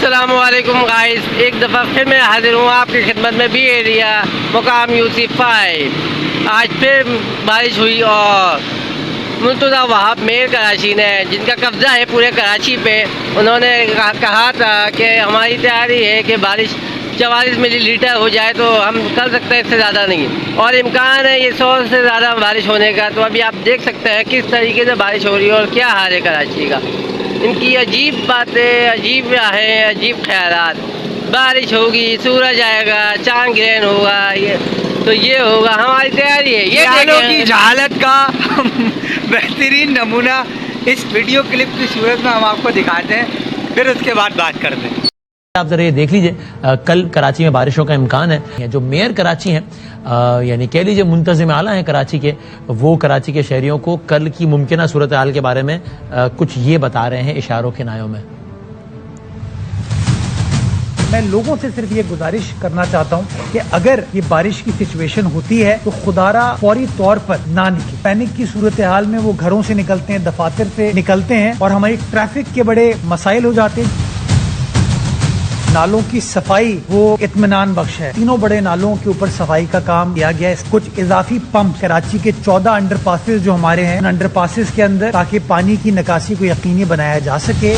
अस्सलामुअलैकुम गाइस, एक दफ़ा फिर मैं हाजिर हूँ आपकी खिदमत में। बी एरिया मुकाम UC5। आज फिर बारिश हुई और मुर्तज़ा वहाब मेयर कराची ने, जिनका कब्ज़ा है पूरे कराची पे, उन्होंने कहा था कि हमारी तैयारी है कि बारिश 44 मिलीलीटर हो जाए तो हम कर सकते हैं, इससे ज़्यादा नहीं, और इम्कान है ये 100 से ज़्यादा बारिश होने का। तो अभी आप देख सकते हैं किस तरीके से बारिश हो रही है और क्या हाल है कराची का। इनकी अजीब बातें, अजीब है, अजीब ख्यालात। बारिश होगी, सूरज आएगा, चांद ग्रहण होगा, ये होगा, हमारी तैयारी है। ये आलों की जहालत का बेहतरीन नमूना इस वीडियो क्लिप की सूरत में हम आपको दिखाते हैं, फिर उसके बाद बात करते हैं। आप जरा ये देख लीजिए, कल कराची में बारिशों का इम्कान है। जो मेयर कराची हैं, यानी कह लीजिए मुंतज़िम आला हैं कराची के, वो कराची के शहरियों को कल की मुमकिन सूरत हाल के बारे में कुछ ये बता रहे हैं इशारों के नायों में। मैं लोगों से सिर्फ ये गुजारिश करना चाहता हूँ कि अगर ये बारिश की सिचुएशन होती है तो खुदारा फौरी तौर पर ना निकले। पैनिक की सूरत हाल में वो घरों से निकलते हैं, दफातर से निकलते हैं और हमारी ट्रैफिक के बड़े मसाइल हो जाते हैं। नालों की सफाई वो इत्मीनान बख्श है। तीनों बड़े नालों के ऊपर सफाई का काम किया गया है। कुछ इजाफी पंप कराची के 14 अंडरपासेस जो हमारे हैं, उन अंडरपासेस के अंदर, ताकि पानी की निकासी को यकीनी बनाया जा सके।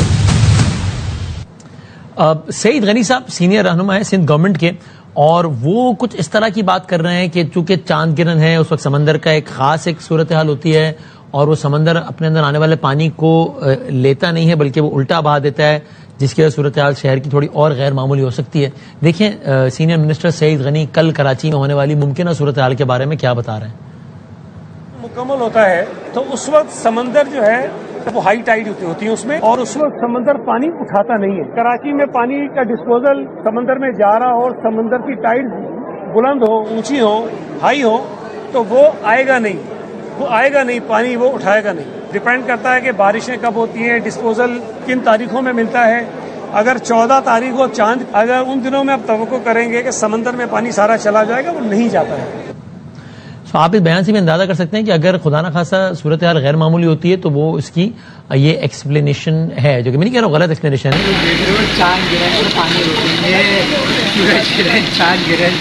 सईद गनी साहब सीनियर रहनुमा है सिंध गवर्नमेंट के, और वो कुछ इस तरह की बात कर रहे हैं कि चूंकि चांद गिरन है, उस वक्त समंदर का एक खास एक सूरत हाल होती है और वो समंदर अपने अंदर आने वाले पानी को लेता नहीं है बल्कि वो उल्टा बहा देता है, जिसकी वजह सूरत हाल शहर की थोड़ी और गैर मामूली हो सकती है। देखें सीनियर मिनिस्टर सईद गनी कल कराची में होने वाली मुमकिन सूरत हाल के बारे में क्या बता रहे हैं। मुकम्मल होता है तो उस वक्त समंदर जो है वो हाई टाइड होती है उसमें, और उस वक्त समंदर पानी उठाता नहीं है। कराची में पानी का डिस्पोजल समंदर में जा रहा हो और समंदर की टाइड बुलंद हो, ऊंची हो, हाई हो, तो वो आएगा नहीं, पानी वो उठाएगा नहीं। डिपेंड करता है कि बारिशें कब होती हैं, डिस्पोजल किन तारीखों में मिलता है। अगर 14 तारीख को चांद, अगर उन दिनों में आप तवक्को करेंगे कि समंदर में पानी सारा चला जाएगा, वो नहीं जाता है। तो आप इस बयान से भी अंदाजा कर सकते हैं कि अगर खुदा न खासा सूरत हाल गैर मामूली होती है तो वो इसकी ये एक्सप्लेनेशन है, जो कि मैं नहीं कह रहा हूँ गलत एक्सप्लेनेशन है। चांद गिरन पर पानी रोकेंगे, सूरज गिरन, चांद गिरन,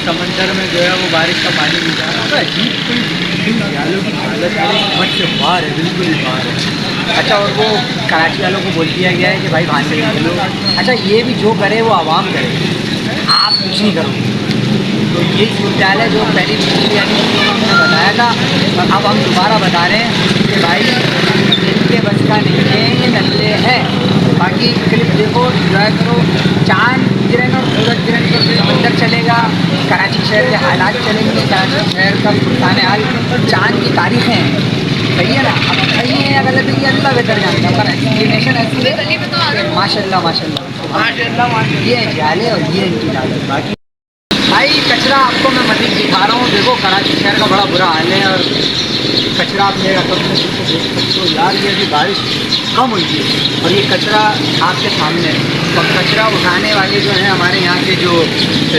समंदर में जो है वो बारिश का पानी नहीं जा रहा। अजीब आलों की हालत समझ से बाहर है, बिल्कुल बाहर है। अच्छा, और वो कराची वालों को बोल दिया गया है कि भाई वहाँ से निकलो। अच्छा, ये भी जो करे वो आवाम करे, आप कुछ नहीं करोगे। तो यही सूरत है जो पहली पिछली हमने बताया था, और अब हम दोबारा बता रहे हैं कि भाई इनके बस का नहीं है, ये नल्ले हैं। बाकी क्लिप देखो, इंजॉय करो। चांद गिरन और सूरज गिरन पर समंदर चलेगा, कराची शहर के हालात चलेंगे, कराची शहर का सुल्तान हाल, चांद की तारीखें हैं। सही है ना? अब सही है या गलत है ये अल्लाह बेहतर जानता है, पर एक्सप्लेनेशन ऐसी है माशाल्लाह माशाल्लाह। ये है जाले और ये इनकी तारीफ। बाकी भाई कचरा आपको मैं मज़ीद दिखा रहा हूँ। देखो कराची शहर का बड़ा बुरा हाल है, और कचरा आप मेरे अकल में देख सकते हो यार। ये अभी बारिश कम हुई थी और ये कचरा आपके सामने है, और कचरा उठाने वाले जो हैं हमारे यहाँ के जो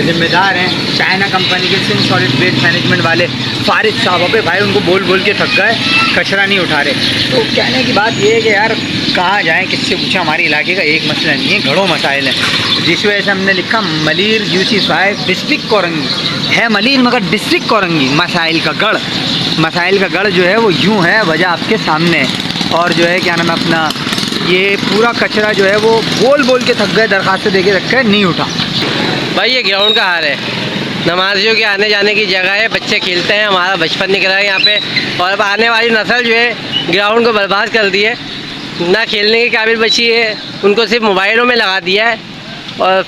जिम्मेदार हैं, चाइना कंपनी के सिंध सॉलिड वेस्ट मैनेजमेंट वाले फारिद साहब, अबे भाई उनको बोल बोल के थक गए, कचरा नहीं उठा रहे। तो कहने की बात ये है कि यार कहाँ जाएँ, किससे पूछा, हमारे इलाके का एक मसला नहीं है, घड़ों मसाइल हैं, जिस वजह से हमने लिखा मलीर UC5 डिस्ट्रिक्ट कोरंगी है। मलीर मगर डिस्ट्रिक्ट कोरंगी, मसाइल का गढ़ जो है वो यूँ है, वजह आपके सामने है। और जो है क्या नाम है अपना, ये पूरा कचरा जो है वो बोल बोल के थक गए, दरखास्त दे के रखा है, नहीं उठा। भाई ये ग्राउंड का हाल है, नमाजियों के आने जाने की जगह है, बच्चे खेलते हैं, हमारा बचपन निकला है यहाँ पे, और अब आने वाली नस्ल जो है ग्राउंड को बर्बाद कर दी है, ना खेलने के काबिल बची है, उनको सिर्फ मोबाइलों में लगा दिया है और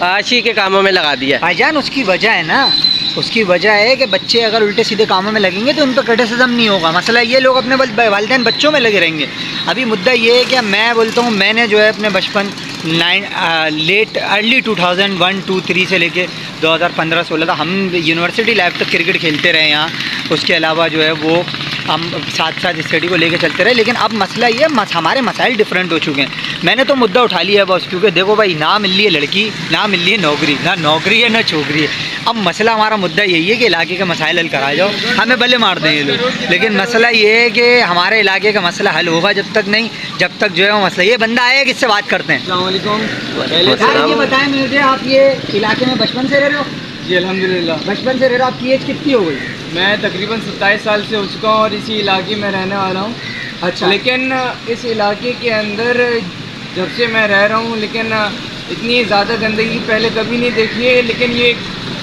आशी के कामों में लगा दिया। भाईजान उसकी वजह है ना, उसकी वजह है कि बच्चे अगर उल्टे सीधे कामों में लगेंगे तो उन पर क्रिटिसिज्म नहीं होगा। मसला ये लोग अपने वालिदैन बच्चों में लगे रहेंगे। अभी मुद्दा ये है कि मैं बोलता हूँ, मैंने जो है अपने बचपन अर्ली 2001, 2, 3 से लेके 2015-16 तक हम यूनिवर्सिटी लाइफ तक क्रिकेट खेलते रहे यहाँ। उसके अलावा जो है वो हम साथ साथ स्टडी को लेके चलते रहे, लेकिन अब मसला ये हमारे मसाइल डिफरेंट हो चुके हैं। मैंने तो मुद्दा उठा लिया है बॉस, क्योंकि देखो भाई, ना मिल रही है लड़की, ना मिल रही है नौकरी, ना नौकरी है ना छोकरी है। अब मसला हमारा मुद्दा यही है कि इलाके के मसाइल हल करा जाओ, हमें भले मार दें ये लोग, लेकिन मसला ये है कि हमारे इलाके का मसला हल होगा जब तक नहीं, जब तक जो है वो मसला। ये बंदा आया किससे बात करते हैं। अस्सलाम ये बताएं मुझे, आप ये इलाके में बचपन से रह रहे हो? जी अल्हम्दुलिल्लाह, बचपन से रह रहे हो। आपकी एज कितनी हो गई? मैं तकरीबन 27 साल से हो चुका हूँ और इसी इलाके में रहने वाला हूँ। अच्छा, लेकिन इस इलाके के अंदर जब से मैं रह रहा हूँ, लेकिन इतनी ज़्यादा गंदगी पहले कभी नहीं देखी है, लेकिन ये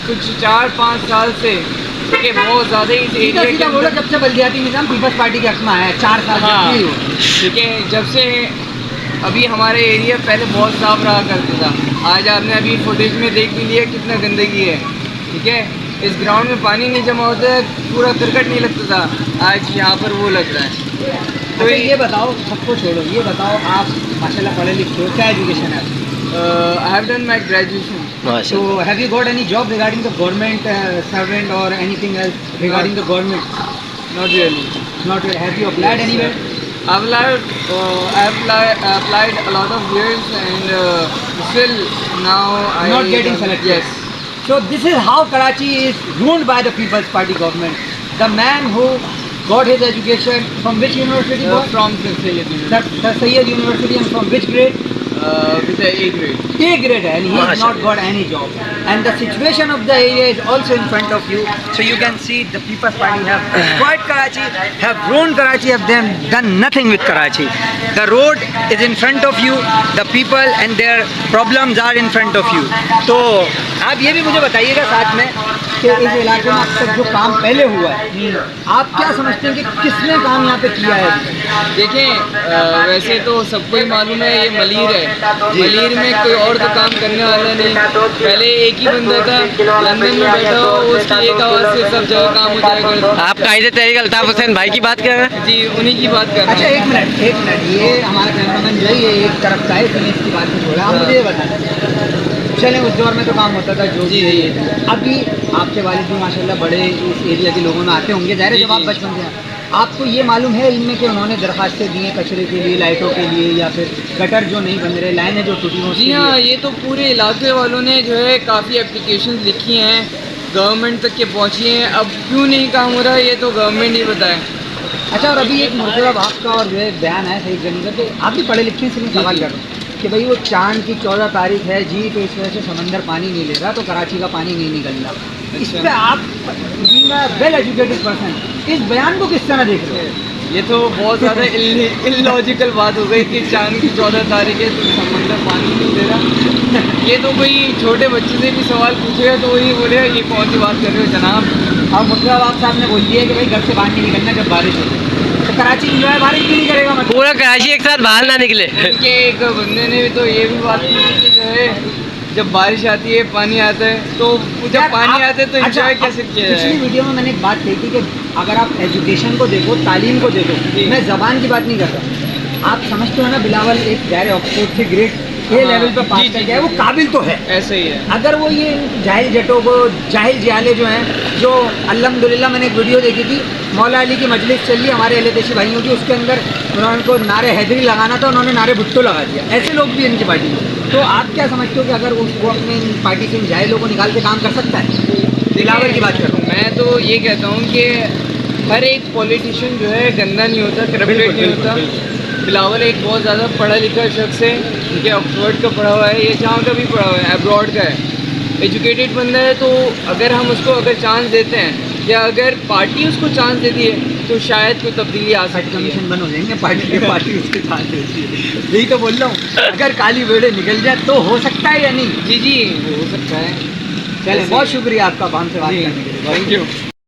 कुछ 4-5 साल से कि बहुत ज़्यादा इस एरिया के बोलो, अंदर। जब से बल्दियाती निज़ाम पीपल्स पार्टी के हक में आया है 4 साल हाँ, से। ठीक है, जब से अभी हमारे एरिया पहले बहुत साफ रहा करता था। आज आपने अभी फुटेज में देख भी लिया कितना गंदगी है, ठीक है। इस ग्राउंड में पानी नहीं जमा होता है, पूरा क्रिकेट नहीं लगता था, आज यहाँ पर वो लग रहा है। तो ये बताओ, सबको छोड़ो, ये बताओ, आप माशाल्लाह पढ़े लिखे हो, क्या एजुकेशन है आपकी? I have done my graduation. So have you got any job regarding the government servant or anything else regarding the government? Not really. Not really. Have you applied anywhere? I've applied a lot of years and still now I Not getting selected. Yes. So this is how Karachi is ruined by the People's Party government. The man who got his education from which university? From Sir Syed University. Sir Syed University, and from which grade? With the A grade. A grade, and he has not got any job. And the situation of the area is also in front of you. So you can see the People's Party have destroyed Karachi, have ruined Karachi, have them done nothing with Karachi. The road is in front of you, the people and their problems are in front of you. तो आप ये भी मुझे बताइएगा साथ में कि इस इलाके में अब तक जो काम पहले हुआ है, आप क्या समझते हैं कि किसने काम यहाँ पे किया है? देखें, वैसे तो सबको ही मालूम है ये मलीर है। मलीर में कोई और तो काम करने वाला नहीं। पहले एक ही बंदा था, लंदन में बैठा हो, उसकी एक आवाज़ से सब जगह काम हो जाया करता। आप कायदे तहरीक अल्ताफ हुसैन भाई की बात कर रहे हैं? जी, उन्हीं की बात कर रहा अच्छा, हूँ। एक मिनट, ये हमारा कैमरामैन जो है ये एक तरफ का है, इसने इसकी बात नहीं छोड़ा। आप मुझे ये बताएं, चलें उस दौर में तो काम होता था जो जी, भी जी। है। अभी आपके वालिद भी माशाल्लाह बड़े इस एरिया के लोगों में आते होंगे, ज़ाहिर है जी, जब आप जी। बचपन से हैं। आपको ये मालूम है इनमें कि उन्होंने दरखास्तें दी हैं कचरे के लिए, लाइटों के लिए, या फिर गटर जो नहीं बन रहे, लाइनें जो टूटी हों? जी हाँ, ये तो पूरे इलाके वालों ने जो है काफ़ी एप्लीकेशन लिखी हैं, गवर्नमेंट तक के पहुँची हैं। अब क्यों नहीं काम हो रहा है ये तो गवर्नमेंट ही बताए। अच्छा, और अभी एक मुर्तज़ा आपका और जो है बयान है सही जगह का, तो आप भी पढ़े लिखे हैं, सिर्फ सवाल कर रहा हूँ कि भाई वो चांद की 14 तारीख है जी, तो इस वजह से समंदर पानी नहीं ले रहा, तो कराची का पानी नहीं निकल रहा। इस पर आप being a well educated person इस बयान को किस तरह देख रहे हो? ये तो बहुत ज़्यादा इलॉजिकल बात हो गई कि चांद की 14 तारीख है तो समंदर पानी नहीं दे रहा। ये तो कोई छोटे बच्चे से भी सवाल पूछेगा तो वही बोलेगा ये कौन सी बात कर रहे हो जनाब। और मुर्तज़ा आप साहब ने बोल दिया है कि भाई घर से बाहर नहीं निकलना जब बारिश हो, तो कराची जो है बारिश क्यों नहीं करेगा? मतलब पूरा कराची एक साथ बाहर ना निकले। उनके एक बंदे ने भी तो ये भी बात की थी कि जो है जब बारिश आती है पानी आता है, तो जब यार, पानी आप- आता है तो अच्छा, एंजॉय कैसे किया पिछली जाए। वीडियो में मैंने एक बात कही थी कि अगर आप एजुकेशन को देखो, तालीम को देखो, जी। मैं ज़बान की बात नहीं कर रहा। आप समझते हो ना, बिलावल एक गैर ऑक्सफोर्ड से ग्रेड ए हाँ, लेवल पर पास जी, कर जी, गया है, वो जी। काबिल तो है। ऐसे ही है। अगर वो ये जाहिल जटों को, जाहिल जियाले जो हैं, जो अल्हम्दुलिल्लाह मैंने एक वीडियो देखी थी, मौला अली की मजलिस चल रही हमारे अहले देशी भाइयों की, उसके अंदर उन्होंने को नारे हैदरी लगाना था, उन्होंने नारे भुट्टो लगा दिया। ऐसे लोग भी इनकी पार्टी में। तो आप क्या समझते हो कि अगर वो अपने पार्टी से इन जाहिलों को निकाल के काम कर सकता है? दिलावर की बात कर रहा हूँ। मैं तो ये कहता हूँ कि हर एक पॉलिटिशियन जो है गंदा नहीं होता, करप्टेड नहीं होता। बिलावल एक बहुत ज़्यादा पढ़ा लिखा शख्स है, ठीक है, ऑक्सफोर्ड का पढ़ा हुआ है, ये जहाँ का भी पढ़ा हुआ है, अब्रॉड का है, एजुकेटेड बंदा है। तो अगर हम उसको अगर चांस देते हैं या अगर पार्टी उसको चांस देती है तो शायद कोई तब्दीली आ सकती है। कमीशन बन हो जाएंगे पार्टी उसके साथ देती है। यही तो बोल रहा हूँ, अगर काली बेड़े निकल जाए तो हो सकता है या नहीं? जी जी, वो हो सकता है। चलें, बहुत शुक्रिया आपका हमसे बात करने के लिए। Thank you.